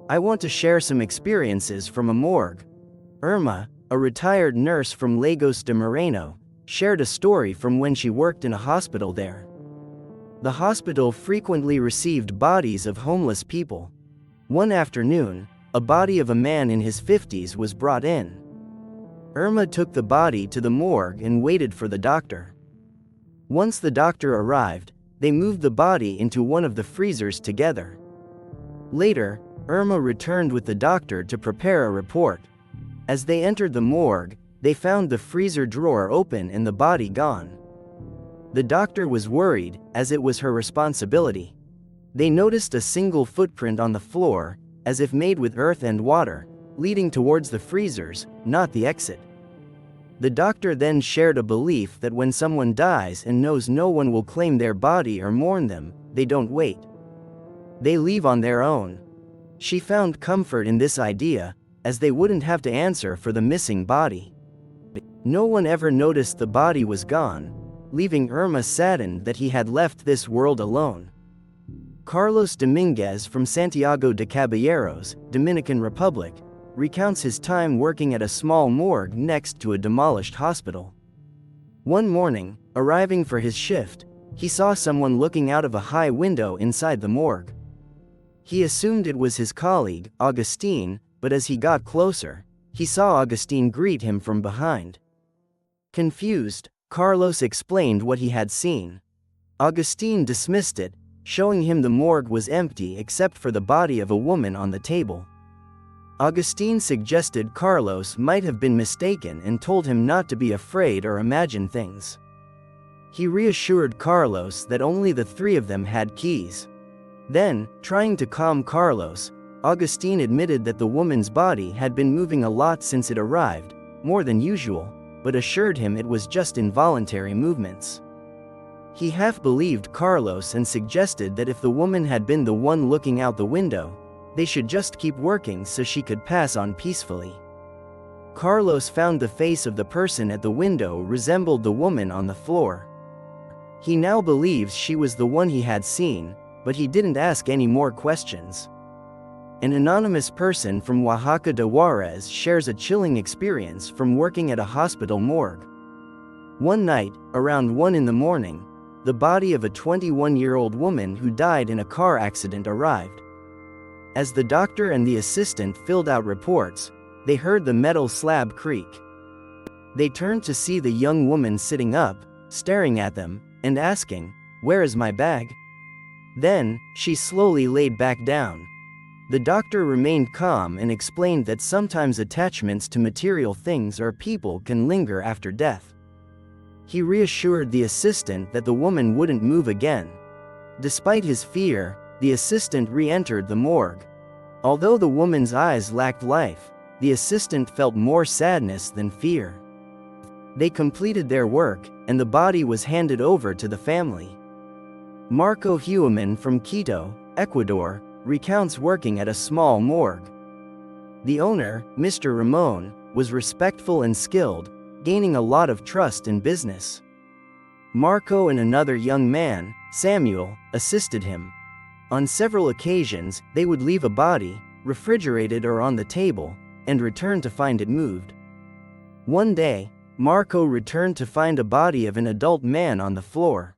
I want to share some experiences from a morgue. Irma, a retired nurse from Lagos de Moreno, shared a story from when she worked in a hospital there. The hospital frequently received bodies of homeless people. One afternoon, a body of a man in his 50s was brought in. Irma took the body to the morgue and waited for the doctor. Once the doctor arrived, they moved the body into one of the freezers together. Later, Irma returned with the doctor to prepare a report. As they entered the morgue, they found the freezer drawer open and the body gone. The doctor was worried, as it was her responsibility. They noticed a single footprint on the floor, as if made with earth and water, leading towards the freezers, not the exit. The doctor then shared a belief that when someone dies and knows no one will claim their body or mourn them, they don't wait. They leave on their own. She found comfort in this idea, as they wouldn't have to answer for the missing body. No one ever noticed the body was gone, leaving Irma saddened that he had left this world alone. Carlos Dominguez from Santiago de Caballeros, Dominican Republic, recounts his time working at a small morgue next to a demolished hospital. One morning, arriving for his shift, he saw someone looking out of a high window inside the morgue. He assumed it was his colleague, Augustine, but as he got closer, he saw Augustine greet him from behind. Confused, Carlos explained what he had seen. Augustine dismissed it, showing him the morgue was empty except for the body of a woman on the table. Augustine suggested Carlos might have been mistaken and told him not to be afraid or imagine things. He reassured Carlos that only the three of them had keys. Then, trying to calm Carlos, Augustine admitted that the woman's body had been moving a lot since it arrived, more than usual, but assured him it was just involuntary movements. He half believed Carlos and suggested that if the woman had been the one looking out the window, they should just keep working so she could pass on peacefully. Carlos found the face of the person at the window resembled the woman on the floor. He now believes she was the one he had seen, but he didn't ask any more questions. An anonymous person from Oaxaca de Juarez shares a chilling experience from working at a hospital morgue. One night, around 1 in the morning, the body of a 21-year-old woman who died in a car accident arrived. As the doctor and the assistant filled out reports, they heard the metal slab creak. They turned to see the young woman sitting up, staring at them, and asking, "Where is my bag?" Then, she slowly laid back down. The doctor remained calm and explained that sometimes attachments to material things or people can linger after death. He reassured the assistant that the woman wouldn't move again. Despite his fear, the assistant re-entered the morgue. Although the woman's eyes lacked life, the assistant felt more sadness than fear. They completed their work, and the body was handed over to the family. Marco Hueman from Quito, Ecuador, recounts working at a small morgue. The owner, Mr. Ramon, was respectful and skilled, gaining a lot of trust in business. Marco and another young man, Samuel, assisted him. On several occasions, they would leave a body, refrigerated or on the table, and return to find it moved. One day, Marco returned to find a body of an adult man on the floor.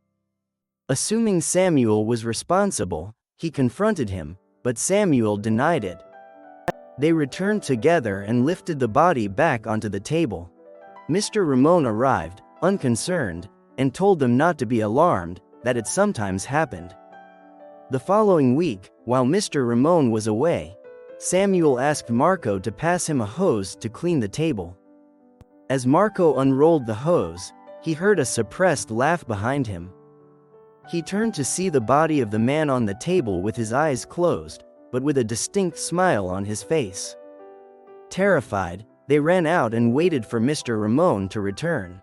Assuming Samuel was responsible, he confronted him, but Samuel denied it. They returned together and lifted the body back onto the table. Mr. Ramon arrived, unconcerned, and told them not to be alarmed, that it sometimes happened. The following week, while Mr. Ramon was away, Samuel asked Marco to pass him a hose to clean the table. As Marco unrolled the hose, he heard a suppressed laugh behind him. He turned to see the body of the man on the table with his eyes closed, but with a distinct smile on his face. Terrified, they ran out and waited for Mr. Ramon to return.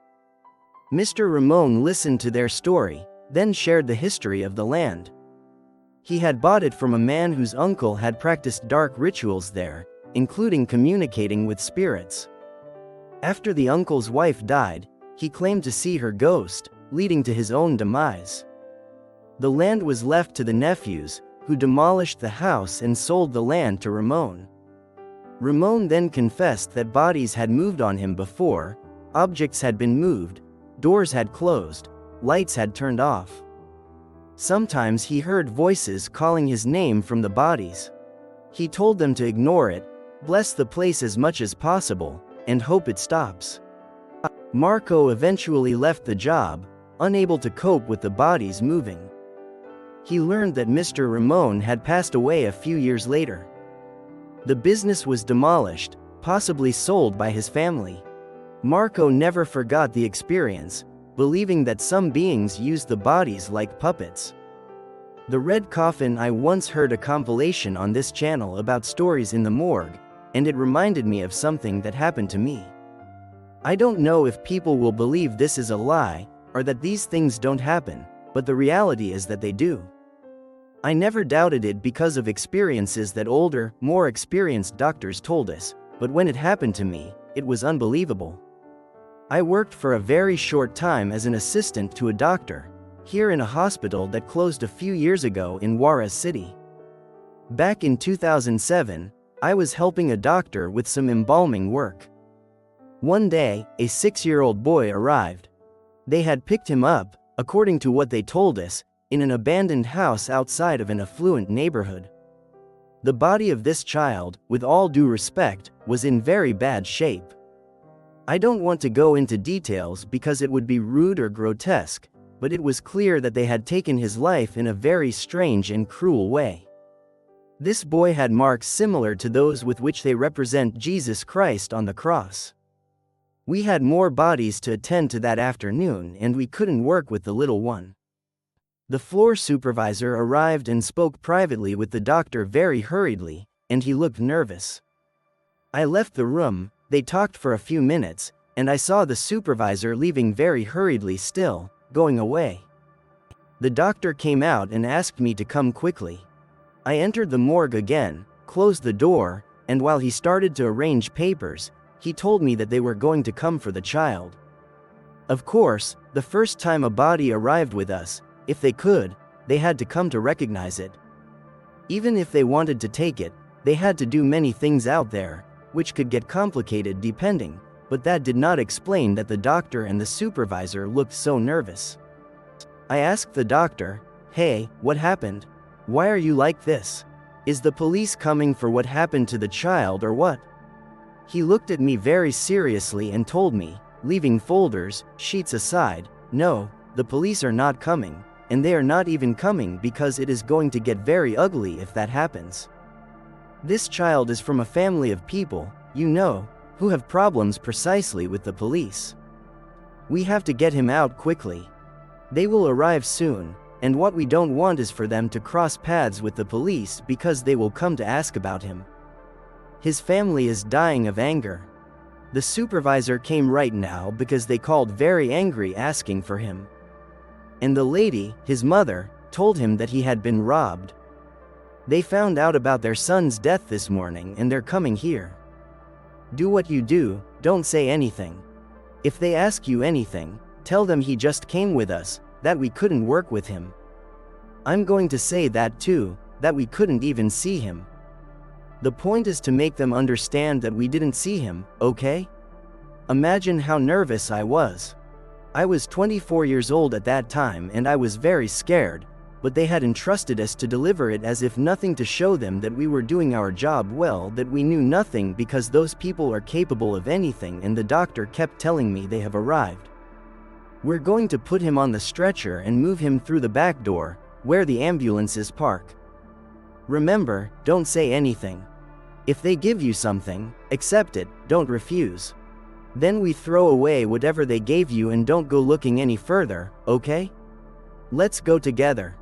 Mr. Ramon listened to their story, then shared the history of the land. He had bought it from a man whose uncle had practiced dark rituals there, including communicating with spirits. After the uncle's wife died, he claimed to see her ghost, leading to his own demise. The land was left to the nephews, who demolished the house and sold the land to Ramon. Ramon then confessed that bodies had moved on him before, objects had been moved, doors had closed, lights had turned off. Sometimes he heard voices calling his name from the bodies. He told them to ignore it, bless the place as much as possible, and hope it stops. Marco eventually left the job, unable to cope with the bodies moving. He learned that Mr. Ramon had passed away a few years later. The business was demolished, possibly sold by his family. Marco never forgot the experience, believing that some beings used the bodies like puppets. The Red Coffin. I once heard a compilation on this channel about stories in the morgue, and it reminded me of something that happened to me. I don't know if people will believe this is a lie, or that these things don't happen, but the reality is that they do. I never doubted it because of experiences that older, more experienced doctors told us, but when it happened to me, it was unbelievable. I worked for a very short time as an assistant to a doctor, here in a hospital that closed a few years ago in Juarez City. Back in 2007, I was helping a doctor with some embalming work. One day, a 6-year-old boy arrived. They had picked him up, according to what they told us, in an abandoned house outside of an affluent neighborhood. The body of this child, with all due respect, was in very bad shape. I don't want to go into details because it would be rude or grotesque, but it was clear that they had taken his life in a very strange and cruel way. This boy had marks similar to those with which they represent Jesus Christ on the cross. We had more bodies to attend to that afternoon and we couldn't work with the little one. The floor supervisor arrived and spoke privately with the doctor very hurriedly, and he looked nervous. I left the room, they talked for a few minutes, and I saw the supervisor leaving very hurriedly still, going away. The doctor came out and asked me to come quickly. I entered the morgue again, closed the door, and while he started to arrange papers, he told me that they were going to come for the child. Of course, the first time a body arrived with us, if they could, they had to come to recognize it. Even if they wanted to take it, they had to do many things out there, which could get complicated depending, but that did not explain that the doctor and the supervisor looked so nervous. I asked the doctor, "Hey, what happened? Why are you like this? Is the police coming for what happened to the child or what?" He looked at me very seriously and told me, leaving folders, sheets aside, "No, the police are not coming, and they are not even coming because it is going to get very ugly if that happens. This child is from a family of people, you know, who have problems precisely with the police. We have to get him out quickly. They will arrive soon, and what we don't want is for them to cross paths with the police because they will come to ask about him. His family is dying of anger. The supervisor came right now because they called very angry asking for him. And the lady, his mother, told him that he had been robbed. They found out about their son's death this morning and they're coming here. Do what you do, don't say anything. If they ask you anything, tell them he just came with us, that we couldn't work with him. I'm going to say that too, that we couldn't even see him. The point is to make them understand that we didn't see him, okay? Imagine how nervous I was. I was 24 years old at that time and I was very scared, but they had entrusted us to deliver it as if nothing, to show them that we were doing our job well, that we knew nothing because those people are capable of anything, and the doctor kept telling me they have arrived. We're going to put him on the stretcher and move him through the back door, where the ambulances park. Remember, don't say anything. If they give you something, accept it, don't refuse. Then we throw away whatever they gave you and don't go looking any further, okay? Let's go together."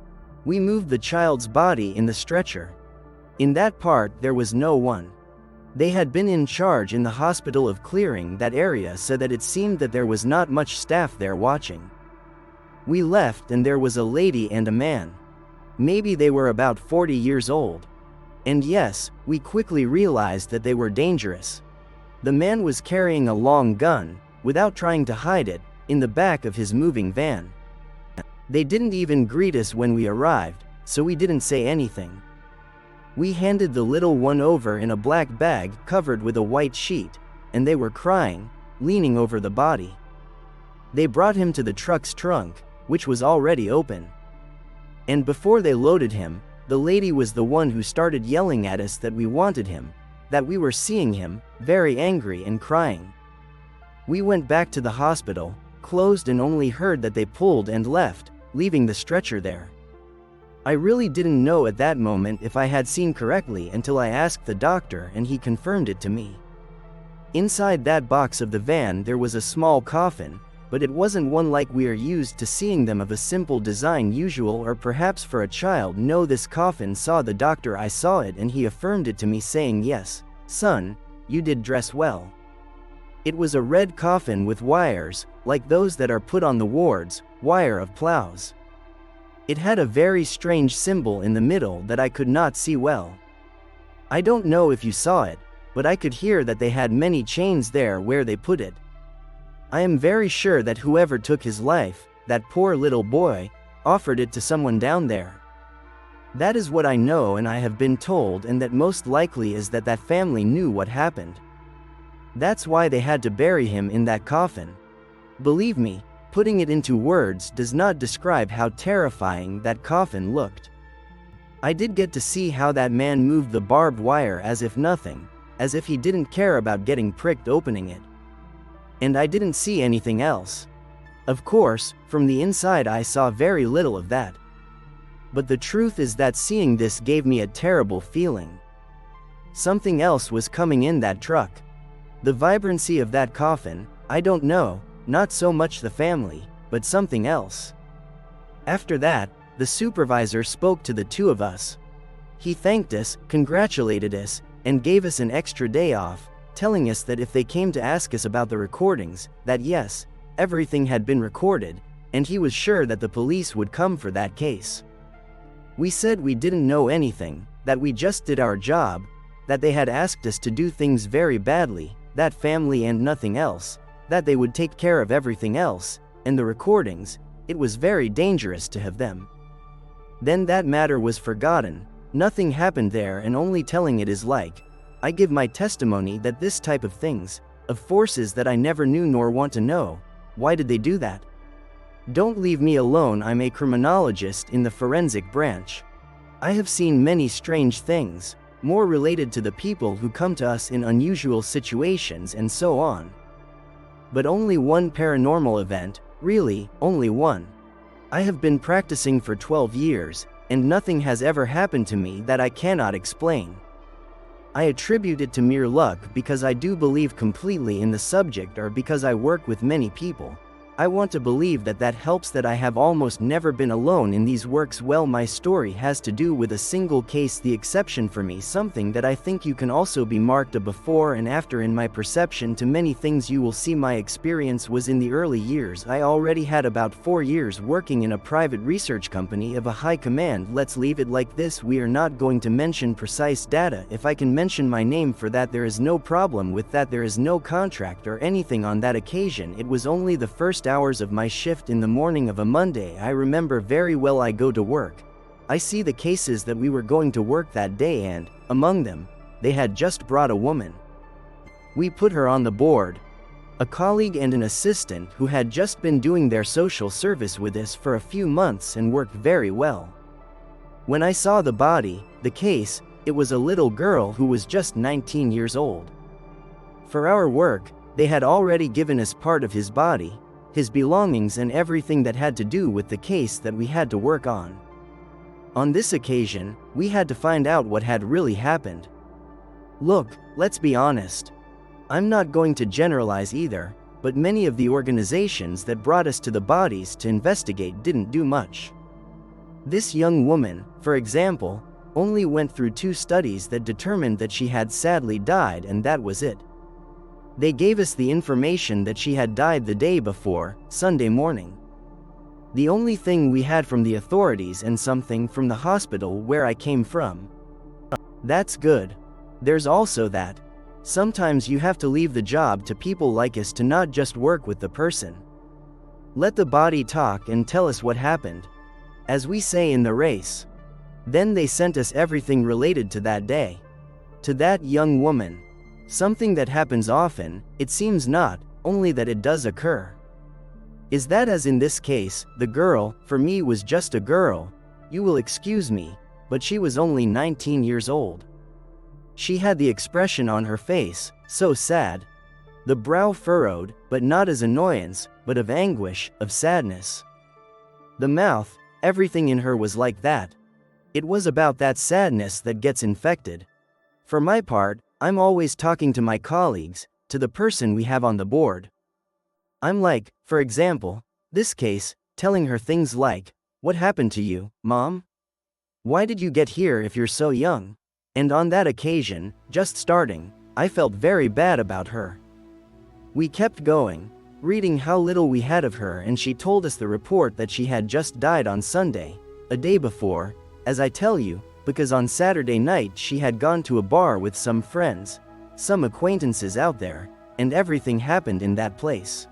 We moved the child's body in the stretcher. In that part there was no one. They had been in charge in the hospital of clearing that area so that it seemed that there was not much staff there watching. We left and there was a lady and a man. Maybe they were about 40 years old. And yes, we quickly realized that they were dangerous. The man was carrying a long gun, without trying to hide it, in the back of his moving van. They didn't even greet us when we arrived, so we didn't say anything. We handed the little one over in a black bag covered with a white sheet, and they were crying, leaning over the body. They brought him to the truck's trunk, which was already open. And before they loaded him, the lady was the one who started yelling at us that we wanted him, that we were seeing him, very angry and crying. We went back to the hospital, closed, and only heard that they pulled and left, leaving the stretcher there. I really didn't know at that moment if I had seen correctly until I asked the doctor and he confirmed it to me. Inside that box of the van there was a small coffin, but it wasn't one like we are used to seeing them, of a simple design usual or perhaps for a child. No, this coffin saw the doctor. I saw it and he affirmed it to me, saying, "Yes, son, you did dress well." It was a red coffin with wires, like those that are put on the wards, wire of plows. It had a very strange symbol in the middle that I could not see well. I don't know if you saw it, but I could hear that they had many chains there where they put it. I am very sure that whoever took his life, that poor little boy, offered it to someone down there. That is what I know and I have been told, and that most likely is that that family knew what happened. That's why they had to bury him in that coffin. Believe me, putting it into words does not describe how terrifying that coffin looked. I did get to see how that man moved the barbed wire as if nothing, as if he didn't care about getting pricked opening it. And I didn't see anything else. Of course, from the inside I saw very little of that. But the truth is that seeing this gave me a terrible feeling. Something else was coming in that truck. The vibrancy of that coffin, I don't know, not so much the family, but something else. After that, the supervisor spoke to the two of us. He thanked us, congratulated us, and gave us an extra day off, telling us that if they came to ask us about the recordings, that yes, everything had been recorded, and he was sure that the police would come for that case. We said we didn't know anything, that we just did our job, that they had asked us to do things very badly, that family and nothing else, that they would take care of everything else, and the recordings, it was very dangerous to have them. Then that matter was forgotten, nothing happened there, and only telling it is like, I give my testimony that this type of things, of forces that I never knew nor want to know, why did they do that? Don't leave me alone. I'm a criminologist in the forensic branch. I have seen many strange things, more related to the people who come to us in unusual situations and so on. But only one paranormal event, really, only one. I have been practicing for 12 years, and nothing has ever happened to me that I cannot explain. I attribute it to mere luck because I do believe completely in the subject, or because I work with many people. I want to believe that that helps, that I have almost never been alone in these works. Well, my story has to do with a single case, the exception for me, something that I think you can also be marked a before and after in my perception to many things you will see. My experience was in the early years. I already had about 4 years working in a private research company of a high command. Let's leave it like this. We are not going to mention precise data. If I can mention my name for that, there is no problem with that. There is no contract or anything on that occasion. It was only the first hours of my shift in the morning of a Monday. I remember very well. I go to work. I see the cases that we were going to work that day, and, among them, they had just brought a woman. We put her on the board. A colleague and an assistant who had just been doing their social service with us for a few months and worked very well. When I saw the body, the case, it was a little girl who was just 19 years old. For our work, they had already given us part of his body, his belongings, and everything that had to do with the case that we had to work on. On this occasion, we had to find out what had really happened. Look, let's be honest. I'm not going to generalize either, but many of the organizations that brought us to the bodies to investigate didn't do much. This young woman, for example, only went through 2 studies that determined that she had sadly died, and that was it. They gave us the information that she had died the day before, Sunday morning. The only thing we had from the authorities, and something from the hospital where I came from. That's good. There's also that. Sometimes you have to leave the job to people like us to not just work with the person. Let the body talk and tell us what happened. As we say in the race, Then they sent us everything related to that day. To that young woman. Something that happens often, it seems not, only that it does occur. Is that as in this case, the girl, for me was just a girl, you will excuse me, but she was only 19 years old. She had the expression on her face, so sad. The brow furrowed, but not as annoyance, but of anguish, of sadness. The mouth, everything in her was like that. It was about that sadness that gets infected. For my part, I'm always talking to my colleagues, to the person we have on the board. I'm like, for example, this case, telling her things like, "What happened to you, Mom? Why did you get here if you're so young?" And on that occasion, just starting, I felt very bad about her. We kept going, reading how little we had of her, and she told us the report that she had just died on Sunday, a day before, as I tell you, because on Saturday night she had gone to a bar with some friends, some acquaintances out there, and everything happened in that place.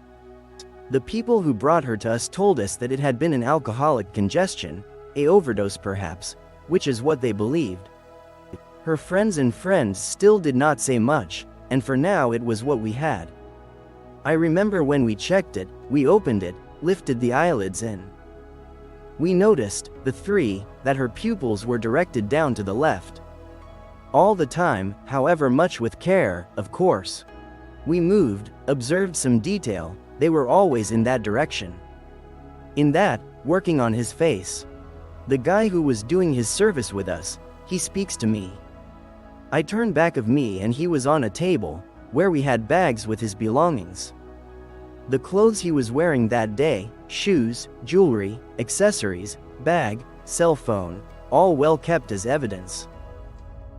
The people who brought her to us told us that it had been an alcoholic congestion, a overdose perhaps, which is what they believed. Her friends still did not say much, and for now it was what we had. I remember when we checked it, we opened it, lifted the eyelids in. We noticed, the three, that her pupils were directed down to the left. All the time, however much with care, of course. We moved, observed some detail, they were always in that direction. In that, working on his face. The guy who was doing his service with us, he speaks to me. I turn back of me and he was on a table, where we had bags with his belongings. The clothes he was wearing that day, shoes, jewelry, accessories, bag, cell phone, all well kept as evidence.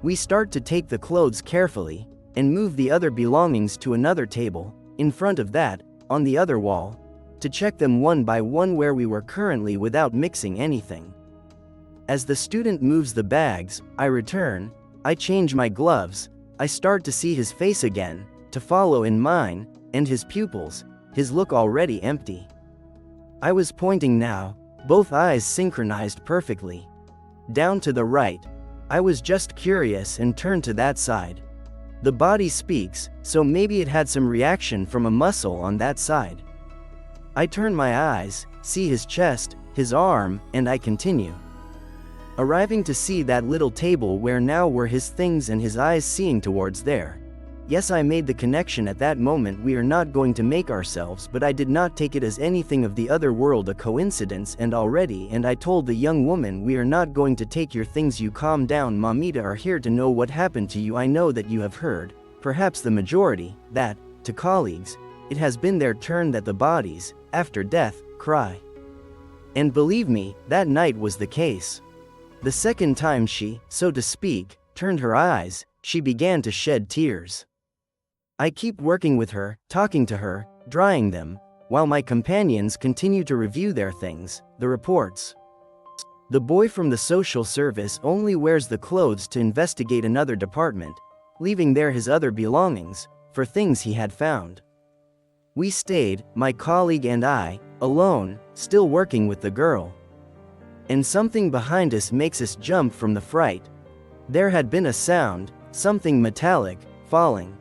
We start to take the clothes carefully, and move the other belongings to another table, in front of that, on the other wall, to check them one by one where we were currently without mixing anything. As the student moves the bags, I return, I change my gloves, I start to see his face again, to follow in mine, and his pupils, his look already empty. I was pointing now, both eyes synchronized perfectly. Down to the right. I was just curious and turned to that side. The body speaks, so maybe it had some reaction from a muscle on that side. I turn my eyes, see his chest, his arm, and I continue. Arriving to see that little table where now were his things and his eyes seeing towards there. Yes, I made the connection at that moment. We are not going to make ourselves, but I did not take it as anything of the other world, a coincidence, and I told the young woman, we are not going to take your things, you calm down, Mamita are here to know what happened to you. I know that you have heard, perhaps the majority, that, to colleagues, it has been their turn that the bodies, after death, cry. And believe me, that night was the case. The second time she, so to speak, turned her eyes, she began to shed tears. I keep working with her, talking to her, drying them, while my companions continue to review their things, the reports. The boy from the social service only wears the clothes to investigate another department, leaving there his other belongings, for things he had found. We stayed, my colleague and I, alone, still working with the girl. And something behind us makes us jump from the fright. There had been a sound, something metallic, falling.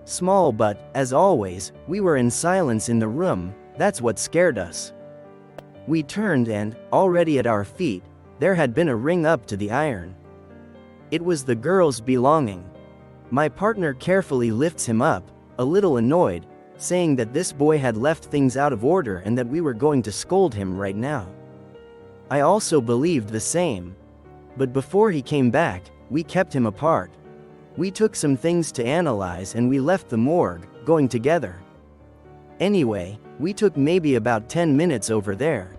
Small, but, as always, we were in silence in the room, that's what scared us. We turned and, already at our feet, there had been a ring up to the iron. It was the girl's belonging. My partner carefully lifts him up, a little annoyed, saying that this boy had left things out of order and that we were going to scold him right now. I also believed the same. But before he came back, we kept him apart. We took some things to analyze and we left the morgue, going together. Anyway, we took maybe about 10 minutes over there.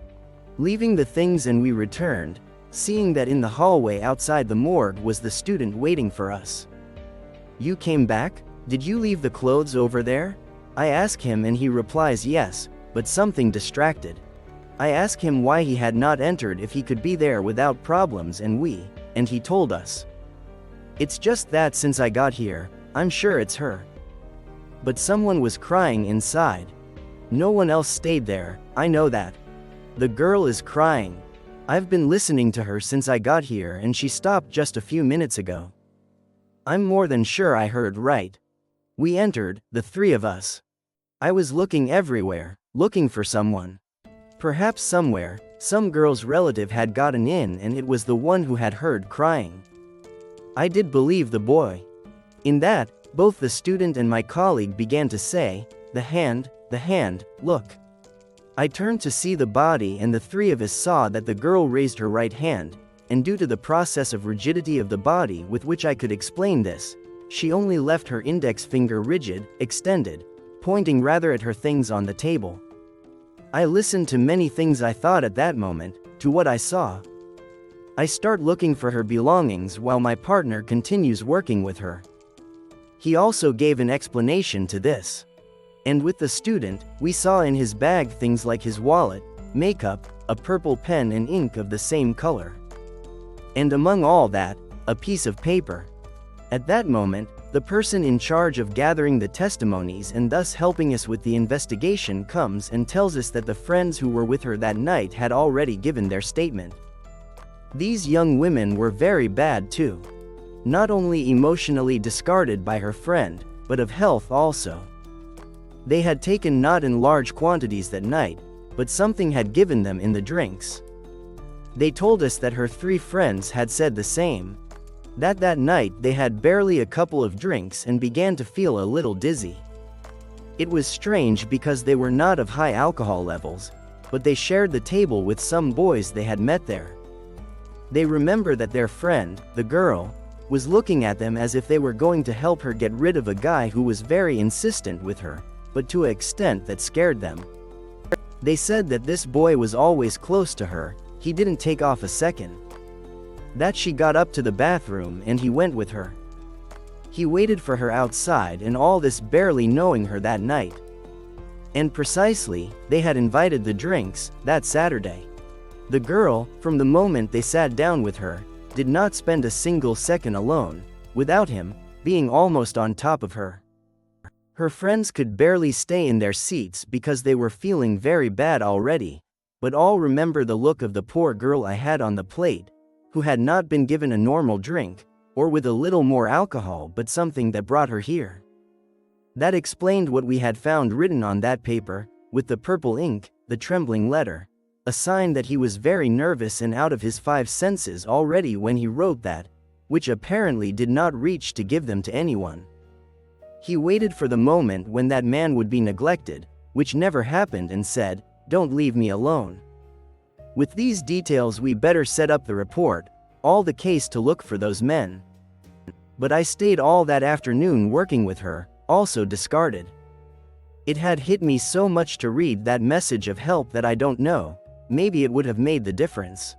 Leaving the things and we returned, seeing that in the hallway outside the morgue was the student waiting for us. You came back? Did you leave the clothes over there? I ask him and he replies yes, but something distracted. I ask him why he had not entered if he could be there without problems and he told us. It's just that since I got here, I'm sure it's her. But someone was crying inside. No one else stayed there, I know that. The girl is crying. I've been listening to her since I got here and she stopped just a few minutes ago. I'm more than sure I heard right. We entered, the three of us. I was looking everywhere, looking for someone. Perhaps somewhere, some girl's relative had gotten in and it was the one who had heard crying. I did believe the boy. In that, both the student and my colleague began to say, the hand, look. I turned to see the body and the three of us saw that the girl raised her right hand, and due to the process of rigidity of the body with which I could explain this, she only left her index finger rigid, extended, pointing rather at her things on the table. I listened to many things I thought at that moment, to what I saw. I start looking for her belongings while my partner continues working with her. He also gave an explanation to this. And with the student, we saw in his bag things like his wallet, makeup, a purple pen and ink of the same color. And among all that, a piece of paper. At that moment, the person in charge of gathering the testimonies and thus helping us with the investigation comes and tells us that the friends who were with her that night had already given their statement. These young women were very bad too. Not only emotionally discarded by her friend, but of health also. They had taken not in large quantities that night, but something had given them in the drinks. They told us that her three friends had said the same. That night they had barely a couple of drinks and began to feel a little dizzy. It was strange because they were not of high alcohol levels, but they shared the table with some boys they had met there. They remember that their friend, the girl, was looking at them as if they were going to help her get rid of a guy who was very insistent with her, but to an extent that scared them. They said that this boy was always close to her, he didn't take off a second. That she got up to the bathroom and he went with her. He waited for her outside and all this barely knowing her that night. And precisely, they had invited the drinks, that Saturday. The girl, from the moment they sat down with her, did not spend a single second alone, without him, being almost on top of her. Her friends could barely stay in their seats because they were feeling very bad already, but all remember the look of the poor girl I had on the plate, who had not been given a normal drink, or with a little more alcohol but something that brought her here. That explained what we had found written on that paper, with the purple ink, the trembling letter, a sign that he was very nervous and out of his five senses already when he wrote that, which apparently did not reach to give them to anyone. He waited for the moment when that man would be neglected, which never happened, and said, "Don't leave me alone." With these details we better set up the report, all the case to look for those men. But I stayed all that afternoon working with her, also discarded. It had hit me so much to read that message of help that I don't know, maybe it would have made the difference.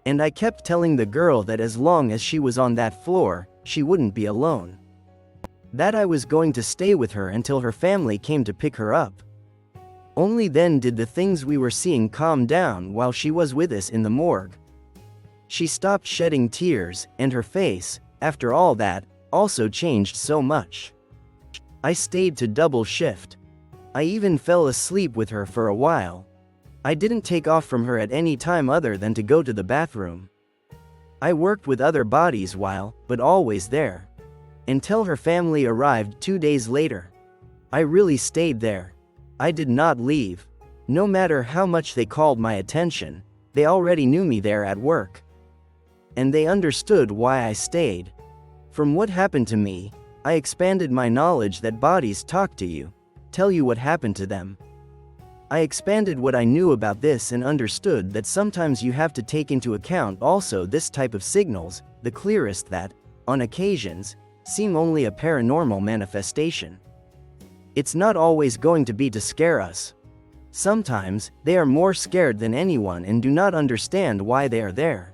And I kept telling the girl that as long as she was on that floor, she wouldn't be alone. That I was going to stay with her until her family came to pick her up. Only then did the things we were seeing calm down while she was with us in the morgue. She stopped shedding tears, and her face, after all that, also changed so much. I stayed to double shift. I even fell asleep with her for a while. I didn't take off from her at any time other than to go to the bathroom. I worked with other bodies while, but always there. Until her family arrived 2 days later. I really stayed there. I did not leave. No matter how much they called my attention, they already knew me there at work. And they understood why I stayed. From what happened to me, I expanded my knowledge that bodies talk to you, tell you what happened to them. I expanded what I knew about this and understood that sometimes you have to take into account also this type of signals, the clearest that, on occasions, seem only a paranormal manifestation. It's not always going to be to scare us. Sometimes, they are more scared than anyone and do not understand why they are there.